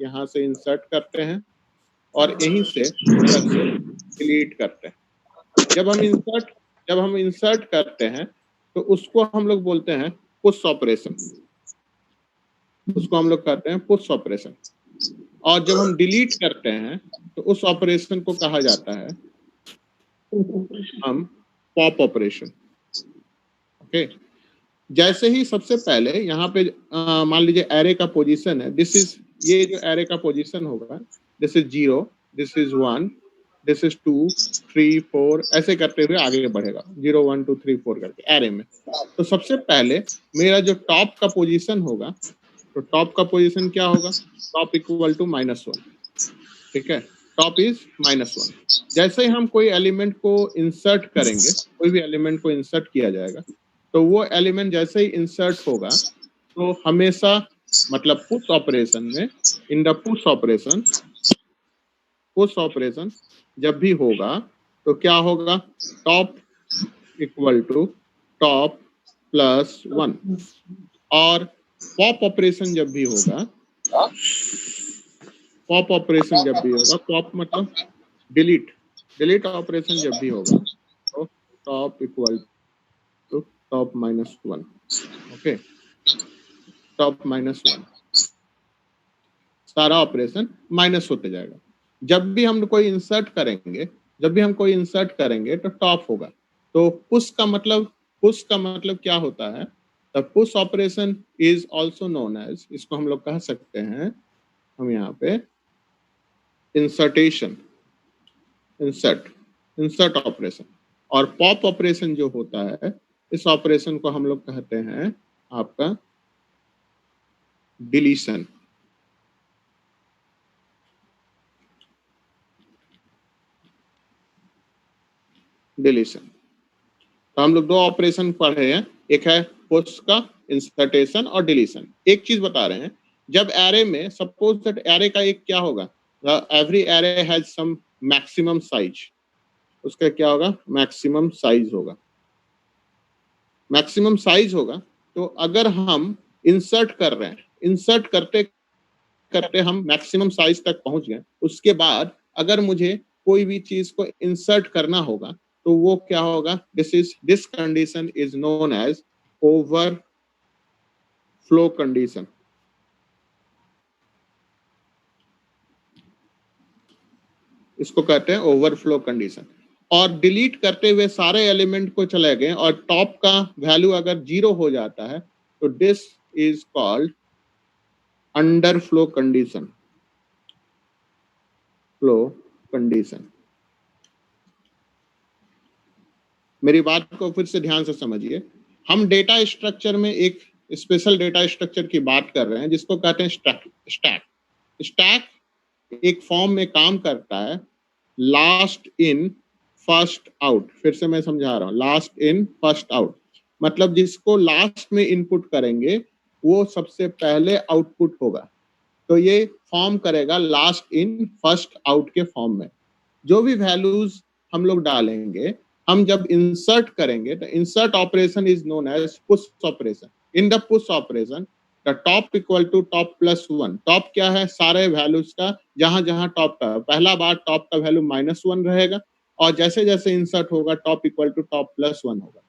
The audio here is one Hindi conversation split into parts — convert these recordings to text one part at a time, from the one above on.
यहाँ से इंसर्ट करते हैं और यहीं से इधर से डिलीट करते हैं। जब हम इंसर्ट करते हैं तो उसको हम लोग बोलते हैं पुश ऑपरेशन, उसको हम लोग कहते हैं पुश ऑपरेशन। और जब हम डिलीट करते हैं तो उस ऑपरेशन को कहा जाता है हम पॉप ऑपरेशन। ओके, जैसे ही सबसे पहले यहाँ पे मान लीजिए एरे का पोजीशन है, दिस इज, ये जो एरे का पोजीशन होगा, this is 0, this is 1, this is 2, 3, 4, ऐसे करते हुए आगे बढ़ेगा 0, 1, 2, 3, 4 करके एरे में। तो सबसे पहले मेरा जो टॉप का पोजीशन होगा, तो टॉप का पोजीशन क्या होगा, टॉप इक्वल टू -1, ठीक है, टॉप इज -1। जैसे ही हम कोई एलिमेंट को इंसर्ट करेंगे, कोई भी एलिमेंट को इंसर्ट किया जाएगा, तो वो एलिमेंट जैसे ही इंसर्ट होगा तो हमेशा मतलब पुश ऑपरेशन में, इन द पुश ऑपरेशन जब भी होगा तो क्या होगा, top equal to top plus 1। और पॉप ऑपरेशन जब भी होगा, पॉप ऑपरेशन जब भी होगा, पॉप मतलब डिलीट ऑपरेशन जब भी होगा तो top equal to top -1। Okay, top -1, सारा ऑपरेशन माइनस होते जाएगा। जब भी हम कोई इंसर्ट करेंगे तो टॉप होगा। तो पुश का मतलब क्या होता है, the push operation is also known as, इसको हम लोग कह सकते हैं हम यहाँ पे इंसर्ट ऑपरेशन। और पॉप ऑपरेशन जो होता है, इस ऑपरेशन को हम लोग कहते हैं आपका डिलीशन। तो हम लोग दो ऑपरेशन पढ़े हैं, एक है पुश का इंसर्टेशन और डिलीशन। एक चीज बता रहे हैं, जब एरे में सपोज दैट एरे का एक क्या होगा, every array has some maximum size, उसका क्या होगा, मैक्सिमम साइज होगा। तो अगर हम इंसर्ट कर रहे हैं, इंसर्ट करते करते हम मैक्सिमम साइज तक पहुंच गए, उसके बाद अगर मुझे कोई भी चीज को इंसर्ट करना होगा तो वो क्या होगा, this condition is known as overflow condition. इसको कहते हैं ओवरफ्लो कंडीशन। और डिलीट करते हुए सारे एलिमेंट को चले गए और टॉप का वैल्यू अगर 0 हो जाता है तो this is called underflow condition. मेरी बात को फिर से ध्यान से समझिए। हम डेटा स्ट्रक्चर में एक स्पेशल डेटा स्ट्रक्चर की बात कर रहे हैं जिसको कहते हैं स्टैक एक फॉर्म में काम करता है, लास्ट इन फर्स्ट आउट। फिर से मैं समझा रहा हूं, लास्ट इन फर्स्ट आउट मतलब जिसको लास्ट में इनपुट करेंगे वो सबसे पहले आउटपुट होगा। तो ये फॉर्म करेगा लास्ट इन फर्स्ट आउट के फॉर्म में। जो भी वैल्यूज हम लोग डालेंगे, हम जब इंसर्ट करेंगे तो insert operation is known as push operation. In the push operation the top equal to top plus 1। Top क्या है, सारे वैल्यूज का जहां जहां टॉप का पहला बार टॉप का वैल्यू -1 रहेगा और जैसे जैसे इंसर्ट होगा top equal to top plus 1 होगा।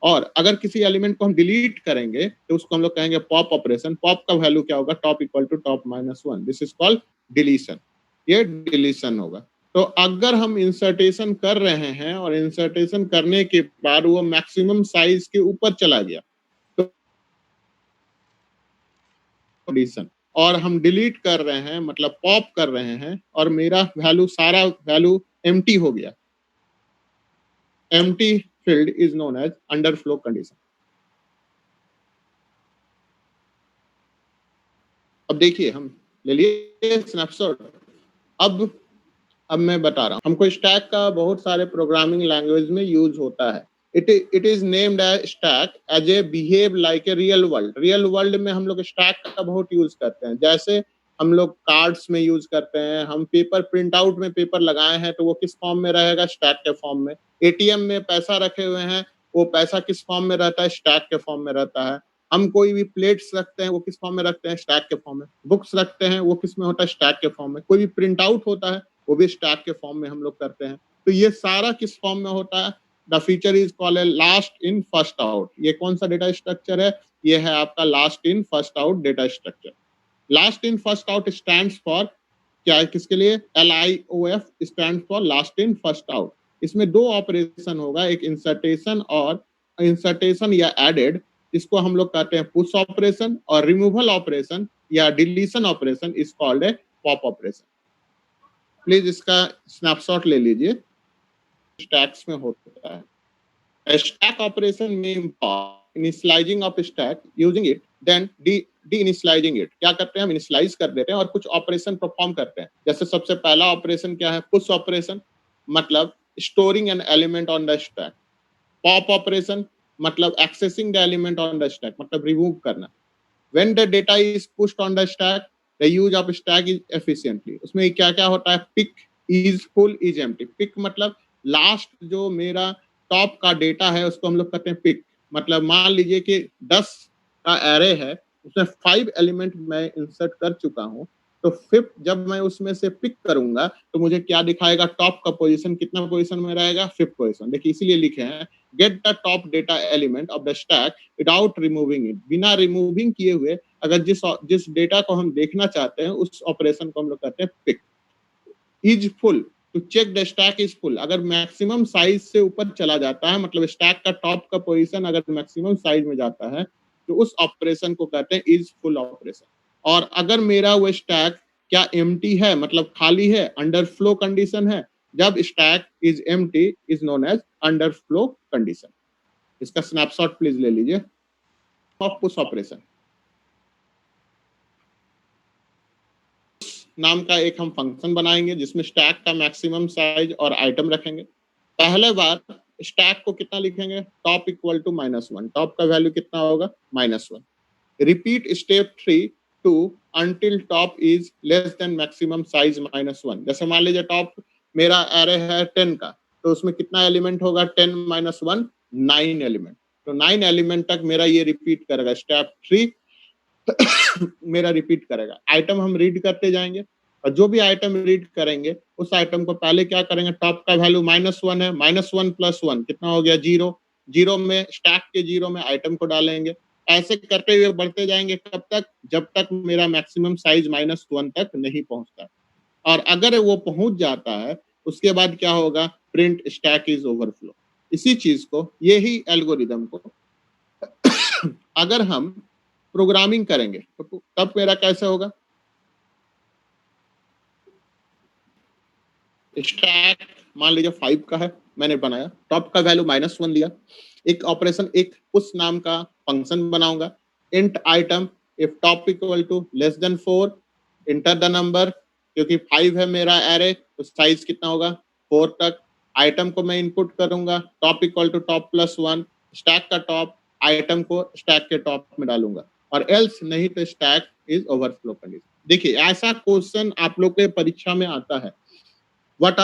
और अगर किसी एलिमेंट को हम डिलीट करेंगे तो उसको हम लोग कहेंगे पॉप ऑपरेशन। पॉप का वैल्यू क्या होगा, top equal to top -1। This is called deletion. ये डिलीशन होगा। तो अगर हम इंसर्टेशन कर रहे हैं और इंसर्टेशन करने के बाद वो मैक्सिमम साइज के ऊपर चला गया तो डिलीशन, और हम डिलीट कर रहे हैं मतलब पॉप कर रहे हैं और मेरा वैल्यू सारा वैल्यू एम्प्टी हो गया, empty field is known as underflow condition. अब देखिए, हम ले लिए स्नैपशॉट। अब मैं बता रहा हूँ, हमको स्टैक का बहुत सारे प्रोग्रामिंग लैंग्वेज में यूज होता है। It is named as stack as a behave like a real world. Real world में हम लोग स्टैक का बहुत यूज करते हैं। जैसे हम लोग कार्ड्स में यूज करते हैं, हम पेपर प्रिंट आउट में पेपर लगाए हैं तो वो किस फॉर्म में रहेगा, स्टैक के फॉर्म में। एटीएम में पैसा रखे हुए हैं, वो पैसा किस फॉर्म में रहता है, स्टैक के फॉर्म में रहता है। हम कोई भी प्लेट्स रखते हैं वो किस फॉर्म में रखते हैं, स्टैक के फॉर्म में। बुक्स रखते हैं वो किस में होता है, स्टैक के फॉर्म में। कोई भी प्रिंट आउट होता है वो भी स्टैक के फॉर्म में हम लोग करते हैं। तो ये सारा किस फॉर्म में होता है, the feature is called last in first out. ये कौन सा डेटा स्ट्रक्चर है, ये है आपका last in first out data structure. Last in first out stand for क्या है, किसके लिए, LIOF stand for last in first out. इसमें दो ऑपरेशन होगा, एक इंसर्टेशन और इंसर्टेशन या एडेड, इसको हम लोग कहते हैं पुश ऑपरेशन, और रिमूवल ऑपरेशन या deletion operation is called a pop operation. Please इसका स्नैपशॉट ले लीजिए। स्टैक्स में होता है a stack operation may involve initializing of stack using it then de-initializing it। क्या करते हैं हम, इनिशियलाइज कर देते हैं और कुछ ऑपरेशन परफॉर्म करते हैं। जैसे सबसे पहला ऑपरेशन क्या है, पुश ऑपरेशन, मतलब storing an element on the stack. Pop operation मतलब accessing the element on the stack, मतलब रिमूव करना। when the data is pushed on the stack the use of stack is efficiently। उसमें क्या क्या होता है, pick is full is empty। pick मतलब लास्ट जो मेरा टॉप का डेटा है उसको हम लोग कहते हैं पिक। मतलब मान लीजिए कि 10 का एरे है, उसमें 5 एलिमेंट मैं इंसर्ट कर चुका हूं, तो फिफ्थ जब मैं उसमें से पिक करूंगा तो मुझे क्या दिखाएगा, टॉप का पोजीशन कितना पोजीशन में रहेगा, फिफ्थ पोजीशन। देखिए इसीलिए लिखे हैं get the top data element of the stack without removing it. बिना रिमूविंग किए हुए अगर जिस डेटा को हम देखना चाहते हैं उस ऑपरेशन को हम लोग कहते हैं peek. Is full to check the stack is full. अगर मैक्सिमम साइज से ऊपर चला जाता है, मतलब स्टैक का टॉप का पोजीशन अगर मैक्सिमम साइज में जाता है, तो उस ऑपरेशन को कहते हैं इज फुल ऑपरेशन। और अगर मेरा वो स्टैक क्या एम्प्टी है, मतलब खाली है, अंडर फ्लो कंडीशन है, जब stack is empty is known as underflow condition. इसका स्नैपशॉट प्लीज ले लीजिए। पुश ऑपरेशन नाम का एक हम फंक्शन बनाएंगे जिसमें स्टैक का मैक्सिमम साइज और आइटम रखेंगे। पहले बार स्टैक को कितना लिखेंगे, टॉप इक्वल टू -1। टॉप का वैल्यू कितना होगा, -1। Repeat step 3 to until top is less than maximum size -1। जैसे मान लीजिए टॉप मेरा एरे है 10 का, तो उसमें कितना एलिमेंट होगा, 10 - 1 9 एलिमेंट। तो 9 एलिमेंट तक मेरा ये रिपीट करेगा, स्टेप 3 मेरा रिपीट करेगा। आइटम हम रीड करते जाएंगे और जो भी आइटम रीड करेंगे उस आइटम को पहले क्या करेंगे, टॉप का वैल्यू -1 है, -1 + 1 कितना हो गया, 0। 0 में स्टैक के 0 में आइटम को डालेंगे। ऐसे करते हुए बढ़ते जाएंगे कब तक, जब तक मेरा मैक्सिमम साइज -1 तक नहीं पहुंचता। और अगर वो पहुंच जाता है उसके बाद क्या होगा, प्रिंट स्टैक इज ओवरफ्लो। इसी चीज को, यही एल्गोरिदम को अगर हम प्रोग्रामिंग करेंगे तो तब मेरा कैसे होगा, स्टैक मान लीजिए 5 का है, मैंने बनाया, टॉप का वैल्यू -1 दिया। एक ऑपरेशन, एक पुश नाम का फंक्शन बनाऊंगा, int item if top equal to less than 4 enter the number, क्योंकि 5 है मेरा एरे तो साइज कितना होगा 4 तक। आइटम को मैं इनपुट करूंगा, top equal to top +1, stack का टॉप आइटम को स्टैक के टॉप में डालूंगा, और एल्स नहीं तो स्टैक इज ओवरफ्लो कंडीशन। देखिए ऐसा क्वेश्चन आप लोग के परीक्षा में आता है, what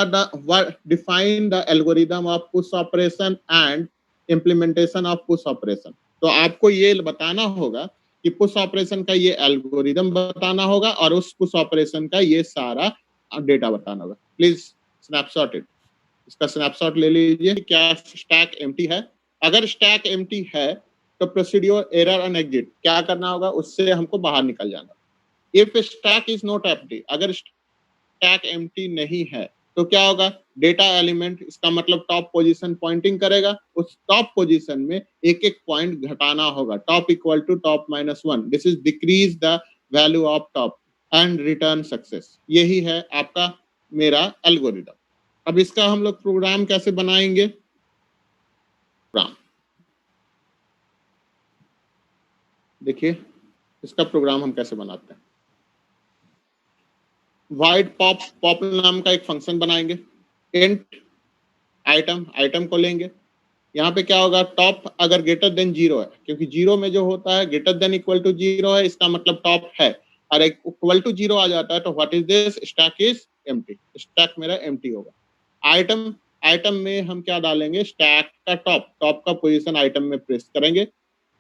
define the algorithm of push operation and implementation of push operation। तो आपको ये बताना होगा कि पुश ऑपरेशन का ये एल्गोरिदम बताना होगा और उस पुश ऑपरेशन का ये सारा डेटा बताना होगा। Please snapshot it. इसका स्नैपशॉट ले लीजिए। क्या स्टैक एम्प्टी है, अगर स्टैक एम्प्टी है तो प्रोसीड्यूर एरर एंड एग्जिट क्या करना होगा, उससे हमको बाहर निकल जाना। If stack is not empty, अगर स्टैक एम्प्टी नहीं है तो क्या होगा, डेटा एलिमेंट, इसका मतलब टॉप पोजीशन पॉइंटिंग करेगा, उस टॉप पोजीशन में एक एक पॉइंट घटाना होगा, top equal to top -1। This is decrease the value of top and return success. यही है आपका मेरा एल्गोरिदम। अब इसका हम लोग प्रोग्राम कैसे बनाएंगे, प्रोग्राम देखिए इसका प्रोग्राम हम कैसे बनाते हैं। वाइड पॉप नाम का एक फंक्शन बनाएंगे, इंट आइटम, आइटम को लेंगे। यहाँ पे क्या होगा, टॉप अगर ग्रेटर देन 0 है, क्योंकि 0 में जो होता है ग्रेटर देन इक्वल टू 0 है, इसका मतलब टॉप है, और एक इक्वल टू 0 आ जाता है तो what is this, stack is empty, stack मेरा एम्प्टी होगा। आइटम, आइटम में हम क्या डालेंगे, स्टैक का टॉप, टॉप का पोजीशन आइटम में प्रेस करेंगे,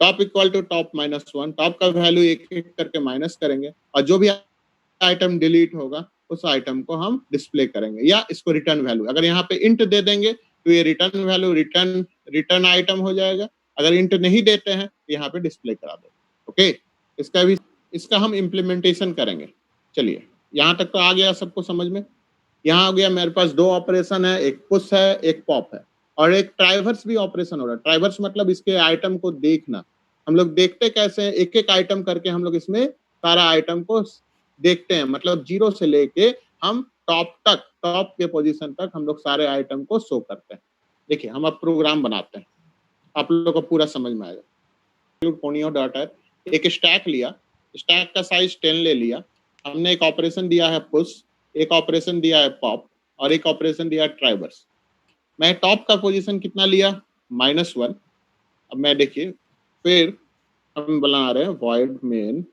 top equal to top -1, top का वैल्यू एक एक करके माइनस करेंगे और जो भी आइटम डिलीट होगा उस आइटम को हम डिस्प्ले करेंगे या इसको रिटर्न वैल्यू, अगर यहाँ पे इंट दे देंगे तो ये रिटर्न वैल्यू रिटर्न आइटम हो जाएगा, अगर इंट नहीं देते हैं तो यहाँ पे डिस्प्ले करा दो। ओके, इसका हम इम्प्लीमेंटेशन करेंगे। चलिए यहाँ तक तो आ गया सबको समझ में। यहाँ हो गया मेरे पास दो ऑपरेशन है, एक पुश है एक पॉप है और एक ट्राइवर्स भी ऑपरेशन हो रहा है। ट्राइवर्स मतलब इसके आइटम को देखना। हम लोग देखते कैसे हैं, एक एक आइटम करके हम लोग इसमें सारा आइटम को देखते हैं, मतलब 0 से लेके हम टॉप तक, टॉप के पोजीशन तक हम लोग सारे आइटम को शो करते हैं। देखिए हम अब प्रोग्राम बनाते हैं, आप लोगों को पूरा समझ में आएगा। कोनियो डाटा है, एक स्टैक लिया, स्टैक का साइज 10 ले लिया, हमने एक ऑपरेशन दिया है पुश, एक ऑपरेशन दिया है पॉप और एक ऑपरेशन दिया है ट्राइवर्स। मैं टॉप का पोजीशन कितना लिया, -1। अब मैं देखिए फिर हम बना रहे हैं void main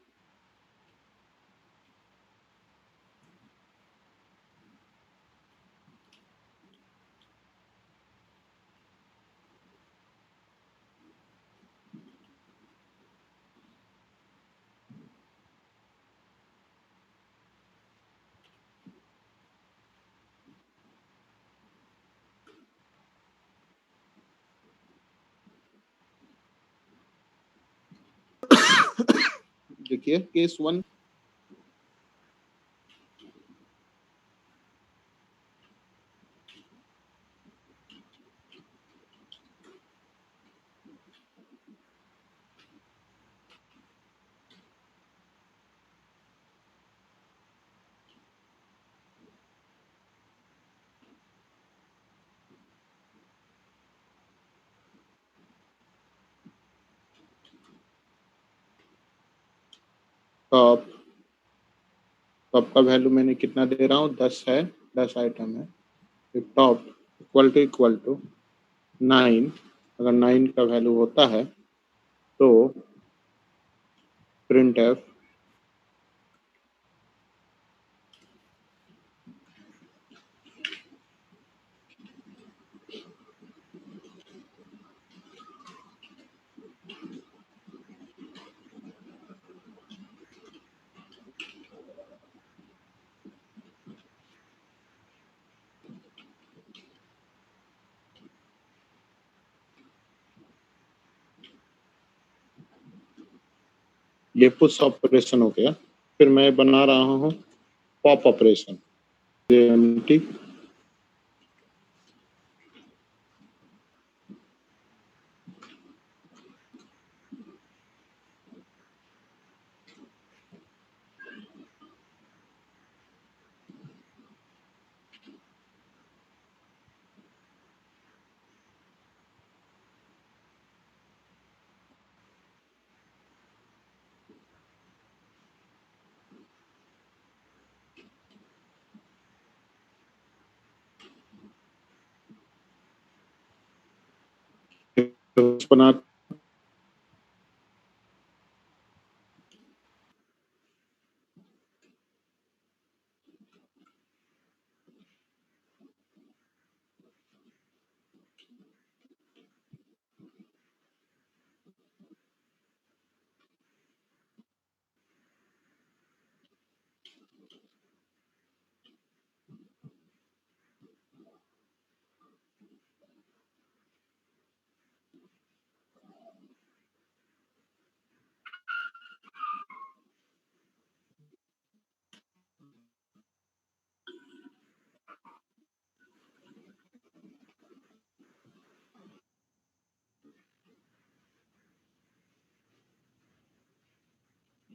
देखिए केस 1 टॉप, टॉप का वैल्यू मैंने कितना दे रहा हूँ, 10 है, 10 आइटम है। टॉप इक्वल टू 9, अगर 9 का वैल्यू होता है तो प्रिंट एफ ये पुश ऑपरेशन हो गया। फिर मैं बना रहा हूँ पॉप ऑपरेशन, एम्प्टी बना।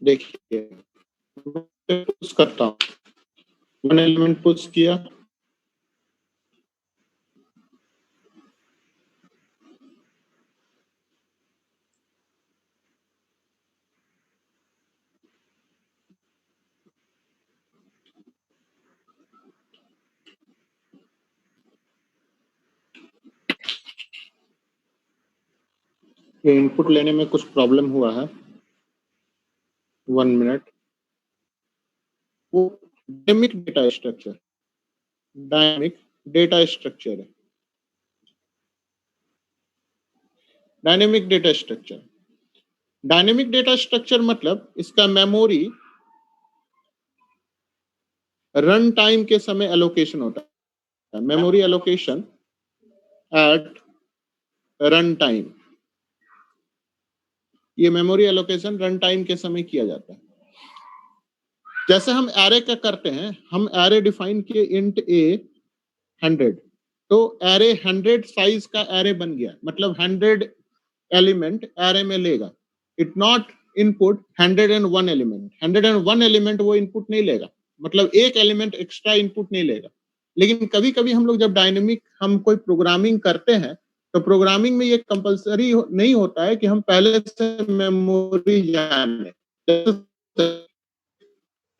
देखिए पुश करता हूँ, वन एलिमेंट पुश किया, ये इनपुट लेने में कुछ प्रॉब्लम हुआ है, 1 मिनट। वो dynamic data structure, dynamic data structure है, dynamic data structure. Dynamic data structure मतलब इसका मेमोरी रन टाइम के समय एलोकेशन होता है, memory allocation at run time. ये मेमोरी एलोकेशन रन टाइम के समय किया जाता है। जैसे हम एरे का करते हैं, हम एरे डिफाइन किए इंट ए 100, तो एरे 100 साइज का एरे बन गया, मतलब 100 एलिमेंट एरे में लेगा। It not input 101 element, 101 element वो इनपुट नहीं लेगा, मतलब एक एलिमेंट एक्स्ट्रा इनपुट नहीं लेगा। लेकिन कभी कभी हम लोग जब डायनेमिक हम कोई प्रोग्रामिंग करते हैं, तो प्रोग्रामिंग में ये कंपलसरी नहीं होता है कि हम पहले से मेमोरी जाने।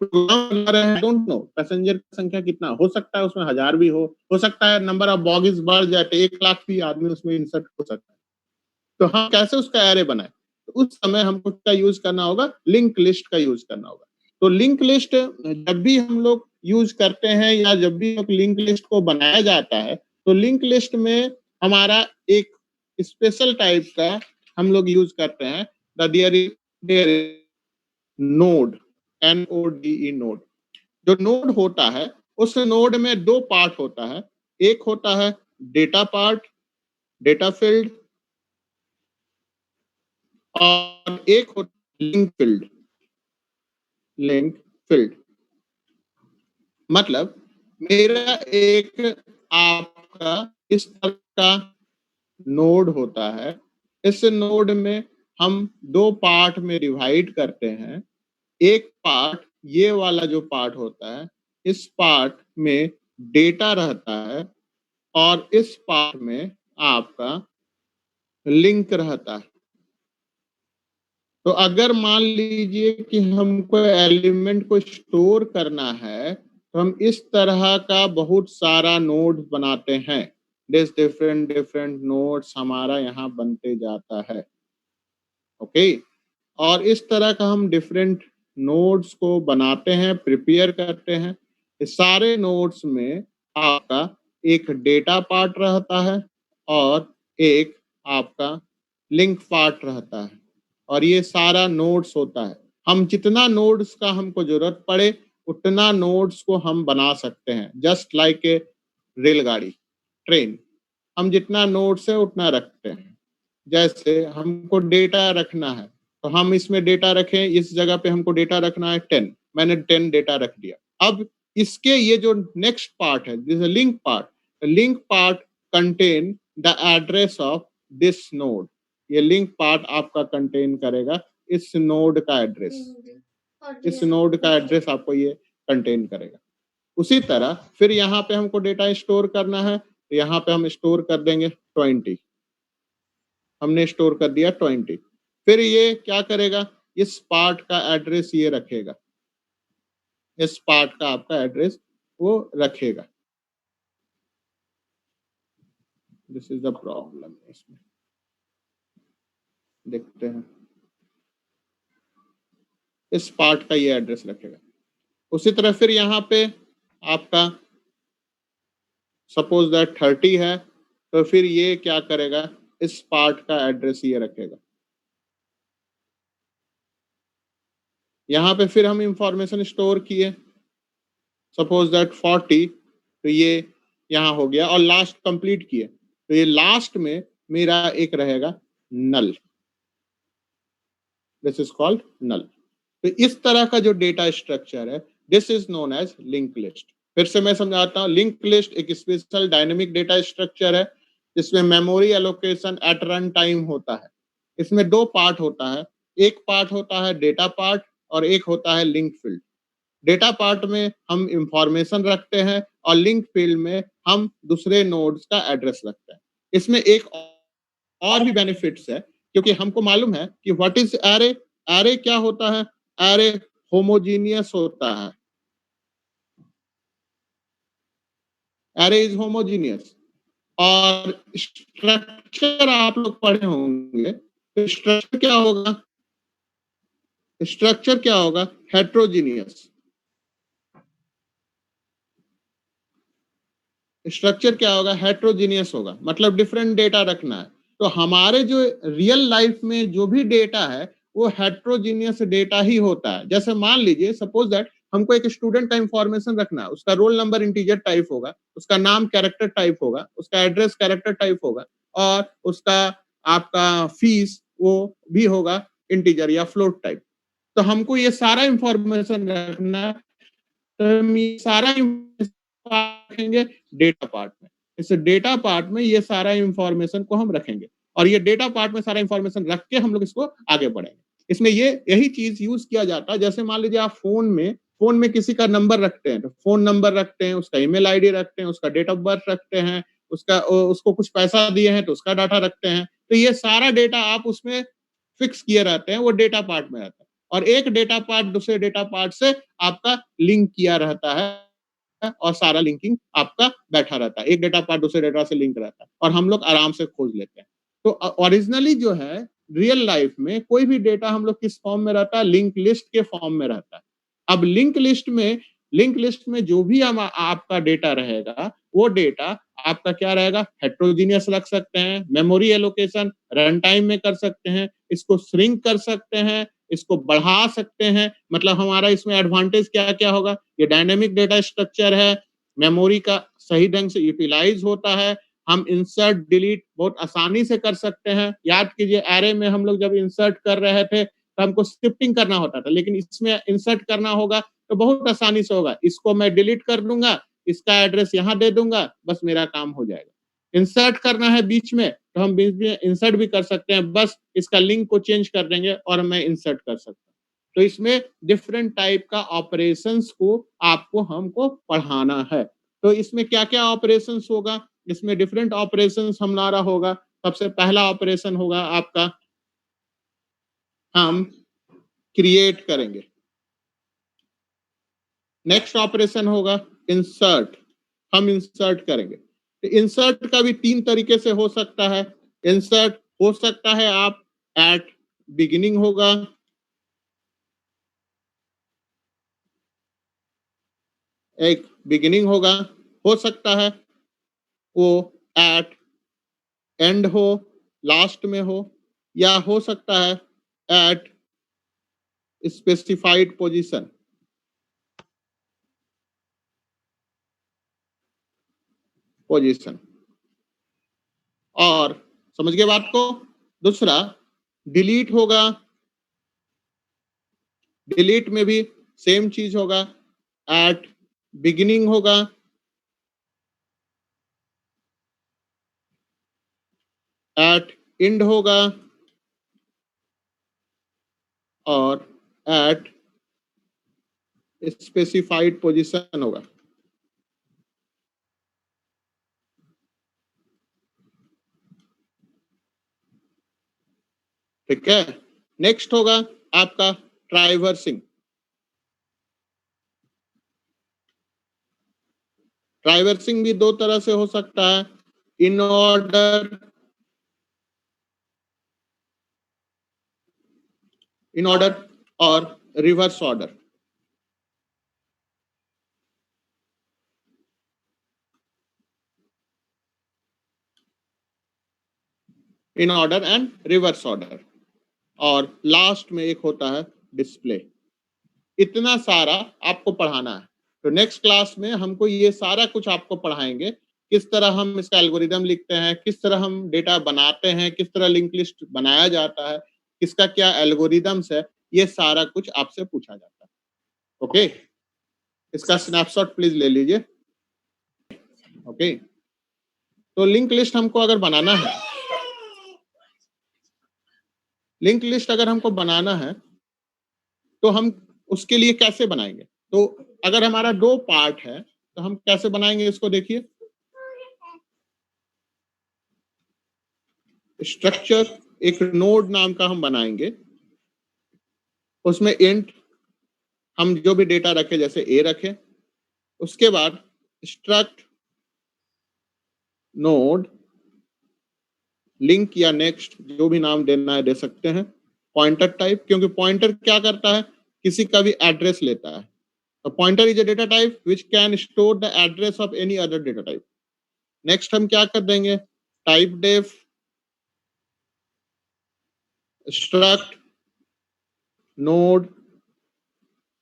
प्रोग्राम बना रहे हैं, डोंट नो पैसेंजर की संख्या कितना हो सकता है, उसमें 1000 भी हो सकता है नंबर ऑफ बॉगीज बढ़ जाए, 1 लाख भी आदमी उसमें इंसर्ट हो सकता है। तो हम कैसे उसका एरे बनाए, तो उस समय हमको क्या यूज करना होगा, लिंक लिस्ट का यूज करना होगा। तो लिंक लिस्ट जब भी हम लोग यूज करते हैं या जब भी लिंक लिस्ट को बनाया जाता है, तो लिंक लिस्ट में हमारा एक स्पेशल टाइप का हम लोग यूज करते हैं, देयर नोड, NODE नोड। जो नोड होता है, उस नोड में 2 पार्ट होता है। एक होता है डेटा पार्ट, डेटा फील्ड, और एक होता है लिंक फील्ड, लिंक फील्ड। मतलब मेरा एक आपका इस तरह का नोड होता है, इस नोड में हम 2 पार्ट में डिवाइड करते हैं। एक पार्ट ये वाला जो पार्ट होता है, इस पार्ट में डेटा रहता है, और इस पार्ट में आपका लिंक रहता है। तो अगर मान लीजिए कि हमको एलिमेंट को स्टोर करना है, तो हम इस तरह का बहुत सारा नोड्स बनाते हैं। डिफरेंट डिफरेंट नोड्स हमारा यहाँ बनते जाता है, ओके। और इस तरह का हम डिफरेंट नोड्स को बनाते हैं, प्रिपेयर करते हैं। इस सारे नोड्स में आपका एक डेटा पार्ट रहता है और एक आपका लिंक पार्ट रहता है, और ये सारा नोड्स होता है। हम जितना नोड्स का हमको जरूरत पड़े उतना नोड्स को हम बना सकते हैं, जस्ट लाइक ए रेलगाड़ी, ट्रेन। हम जितना नोड्स है उतना रखते हैं। जैसे हमको डेटा रखना है, तो हम इसमें डेटा रखें, इस जगह पे हमको डेटा रखना है 10, मैंने 10 डेटा रख दिया। अब इसके ये जो नेक्स्ट पार्ट है, this link part, link part contain the address of this node. ये लिंक पार्ट आपका कंटेन करेगा इस नोड का एड्रेस, इस नोड का एड्रेस आपको ये कंटेन करेगा। उसी तरह फिर यहाँ पे हमको डेटा स्टोर करना है, तो यहाँ पे हम स्टोर कर देंगे 20, हमने स्टोर कर दिया 20। फिर ये क्या करेगा, इस पार्ट का एड्रेस ये रखेगा, इस पार्ट का आपका एड्रेस वो रखेगा। This is the problem. इसमें देखते हैं, इस पार्ट का ये एड्रेस रखेगा। उसी तरह फिर यहाँ पे आपका सपोज दैट 30 है, तो फिर ये क्या करेगा, इस पार्ट का एड्रेस ये रखेगा। यहाँ पे फिर हम इंफॉर्मेशन स्टोर किए, सपोज दैट 40, तो ये यहाँ हो गया, और लास्ट कंप्लीट किए, तो ये लास्ट में मेरा एक रहेगा null, this is called null. तो इस तरह का जो डेटा स्ट्रक्चर है, this is known as link list. फिर से मैं समझाता हूँ, लिंक लिस्ट एक स्पेशल डायनेमिक डेटा स्ट्रक्चर है, जिसमें memory allocation at run time होता है। इसमें 2 पार्ट होता है, एक पार्ट होता है डेटा पार्ट और एक होता है लिंक फील्ड। डेटा पार्ट में हम इंफॉर्मेशन रखते हैं और लिंक फील्ड में हम दूसरे नोड्स का एड्रेस रखते हैं। इसमें एक और भी बेनिफिट्स है, क्योंकि हमको मालूम है कि व्हाट इज एरे। एरे क्या होता है, एरे होमोजीनियस होता है, एरे इज होमोजीनियस। और स्ट्रक्चर आप लोग पढ़े होंगे, तो स्ट्रक्चर क्या होगा, स्ट्रक्चर क्या होगा, हेट्रोजीनियस। स्ट्रक्चर क्या होगा, हेट्रोजीनियस होगा, मतलब डिफरेंट डेटा रखना है। तो हमारे जो रियल लाइफ में जो भी डेटा है, वो हेट्रोजीनियस डेटा ही होता है। जैसे मान लीजिए सपोज दैट हमको एक स्टूडेंट का इंफॉर्मेशन रखना है, उसका रोल नंबर इंटीजर टाइप होगा, उसका नाम कैरेक्टर टाइप होगा, उसका एड्रेस कैरेक्टर टाइप होगा और उसका आपका फीस वो भी होगा इंटीजर या फ्लोट टाइप। तो हमको ये सारा इंफॉर्मेशन रखना है, तो हम ये सारा रखेंगे डेटा पार्ट में। इस डेटा पार्ट में ये सारा इंफॉर्मेशन को हम रखेंगे और ये डेटा पार्ट में सारा इंफॉर्मेशन रख के हम लोग इसको आगे बढ़ेंगे। इसमें ये यही चीज यूज किया जाता है। जैसे मान लीजिए आप फोन में किसी का नंबर रखते हैं, तो फोन नंबर रखते हैं, उसका ईमेल आईडी रखते हैं, उसका डेट ऑफ बर्थ रखते हैं, उसको कुछ पैसा दिए हैं तो उसका डाटा रखते हैं। तो ये सारा डेटा आप उसमें फिक्स किए रहते हैं, वो डेटा पार्ट में रहता है और एक डेटा पार्ट दूसरे डेटा पार्ट से आपका लिंक किया रहता है और सारा लिंकिंग आपका बैठा रहता है। एक डेटा पार्ट दूसरे डेटा से लिंक रहता है और हम लोग आराम से खोज लेते हैं। तो ओरिजिनली जो है रियल लाइफ में कोई भी डेटा हम लोग किस फॉर्म में रहता है, लिंक लिस्ट के फॉर्म में रहता है। अब लिंक लिस्ट में जो भी हम आपका डेटा रहेगा, वो डेटा आपका क्या रहेगा, हेट्रोजीनियस रख सकते हैं, मेमोरी एलोकेशन रन टाइम में कर सकते हैं, इसको श्रिंक कर सकते हैं, इसको बढ़ा सकते हैं। मतलब हमारा इसमें एडवांटेज क्या क्या होगा, ये डायनेमिक डेटा स्ट्रक्चर है, मेमोरी का सही ढंग से यूटिलाइज होता है, हम इंसर्ट डिलीट बहुत आसानी से कर सकते हैं। याद कीजिए एरे में हम लोग जब इंसर्ट कर रहे थे तो हमको शिफ्टिंग करना होता था, लेकिन इसमें इंसर्ट करना होगा तो बहुत आसानी से होगा। इसको मैं डिलीट कर दूंगा, इसका एड्रेस यहाँ दे दूंगा, बस मेरा काम हो जाएगा। इंसर्ट करना है बीच में तो हम बीच में इंसर्ट भी कर सकते हैं, बस इसका लिंक को चेंज कर देंगे और मैं इंसर्ट कर सकता हूँ। तो इसमें डिफरेंट टाइप का ऑपरेशंस को आपको हमको पढ़ाना है। तो इसमें क्या क्या ऑपरेशंस होगा, इसमें डिफरेंट ऑपरेशंस हमारा होगा। सबसे पहला ऑपरेशन होगा आपका, हम क्रिएट करेंगे। नेक्स्ट ऑपरेशन होगा इंसर्ट, हम इंसर्ट करेंगे। तो इंसर्ट का भी 3 तरीके से हो सकता है। इंसर्ट हो सकता है आप एट बिगिनिंग होगा, एक बिगिनिंग होगा, हो सकता है वो एट एंड हो, लास्ट में हो, या हो सकता है एट स्पेसिफाइड पोजीशन। और समझ गए बात को। दूसरा डिलीट होगा, डिलीट में भी सेम चीज होगा, एट बिगिनिंग होगा, एट एंड होगा और एट स्पेसिफाइड पोजीशन होगा। ठीक है। नेक्स्ट होगा आपका ट्राइवर्सिंग। ट्राइवर्सिंग भी 2 तरह से हो सकता है, इन ऑर्डर, और reverse order. In order and reverse order. और लास्ट में एक होता है डिस्प्ले। इतना सारा आपको पढ़ाना है। तो नेक्स्ट क्लास में हमको ये सारा कुछ आपको पढ़ाएंगे, किस तरह हम इसका एल्गोरिदम लिखते हैं, किस तरह हम डेटा बनाते हैं, किस तरह लिंक लिस्ट बनाया जाता है, किसका क्या एल्गोरिदम्स है, ये सारा कुछ आपसे पूछा जाता है। ओके, इसका स्नैपशॉट प्लीज ले लीजिए। ओके, तो लिंक लिस्ट हमको अगर बनाना है, लिंक लिस्ट अगर हमको बनाना है तो हम उसके लिए कैसे बनाएंगे। तो अगर हमारा 2 पार्ट है तो हम कैसे बनाएंगे इसको देखिए। स्ट्रक्चर एक नोड नाम का हम बनाएंगे, उसमें इंट हम जो भी डेटा रखे जैसे ए रखे, उसके बाद स्ट्रक्ट नोड लिंक या नेक्स्ट जो भी नाम देना है दे सकते हैं। पॉइंटर टाइप, क्योंकि पॉइंटर क्या करता है, किसी का भी एड्रेस लेता है। तो pointer is a data type which can store the address of any other data type. Next हम क्या कर देंगे, typedef struct node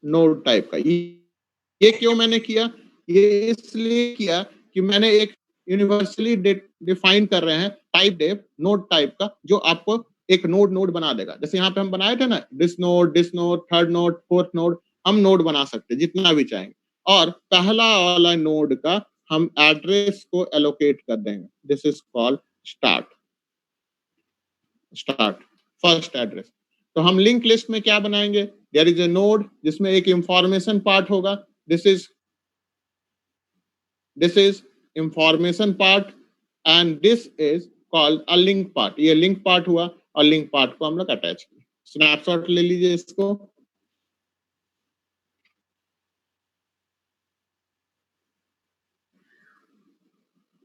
node type का। ये क्यों मैंने किया? ये इसलिए किया कि मैंने एक यूनिवर्सली डिफाइन कर रहे हैं टाइप डेफ नोड टाइप का, जो आपको एक नोड नोड बना देगा। जैसे यहाँ पे हम बनाए थे ना, this node, third node, fourth node, हम नोड बना सकते हैं जितना भी चाहेंगे। और पहला वाला नोड का हम एड्रेस को एलोकेट कर देंगे। This is called start first address. तो हम लिंक लिस्ट में क्या बनाएंगे? देयर इज ए नोड जिसमें एक इंफॉर्मेशन पार्ट होगा। This is information part and this is called a link part. ये लिंक पार्ट हुआ और लिंक पार्ट को हम लोग अटैच किए। स्नैपशॉट ले लीजिए इसको।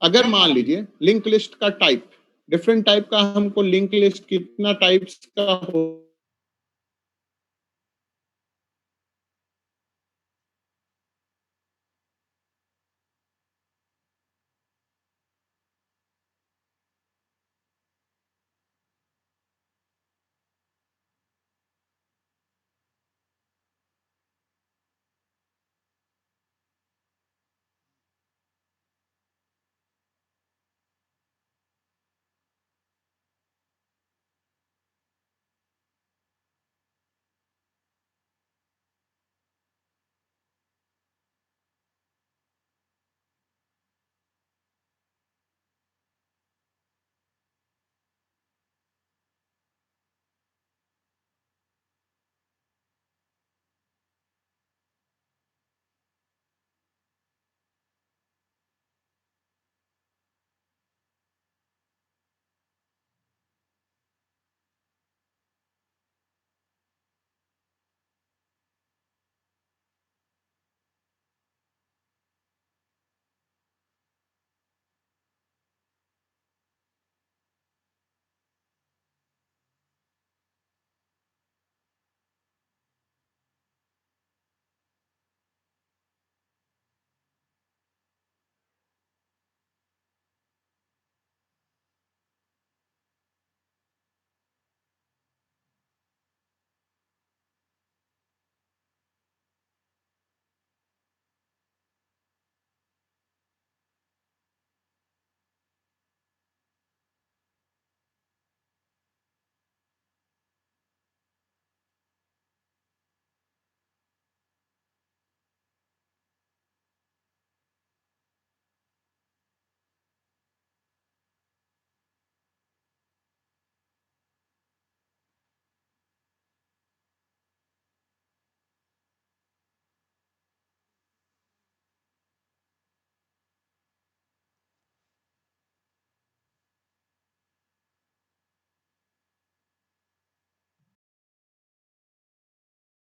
अगर मान लीजिए लिंक लिस्ट का टाइप डिफरेंट टाइप का, हमको लिंक लिस्ट कितना टाइप्स का हो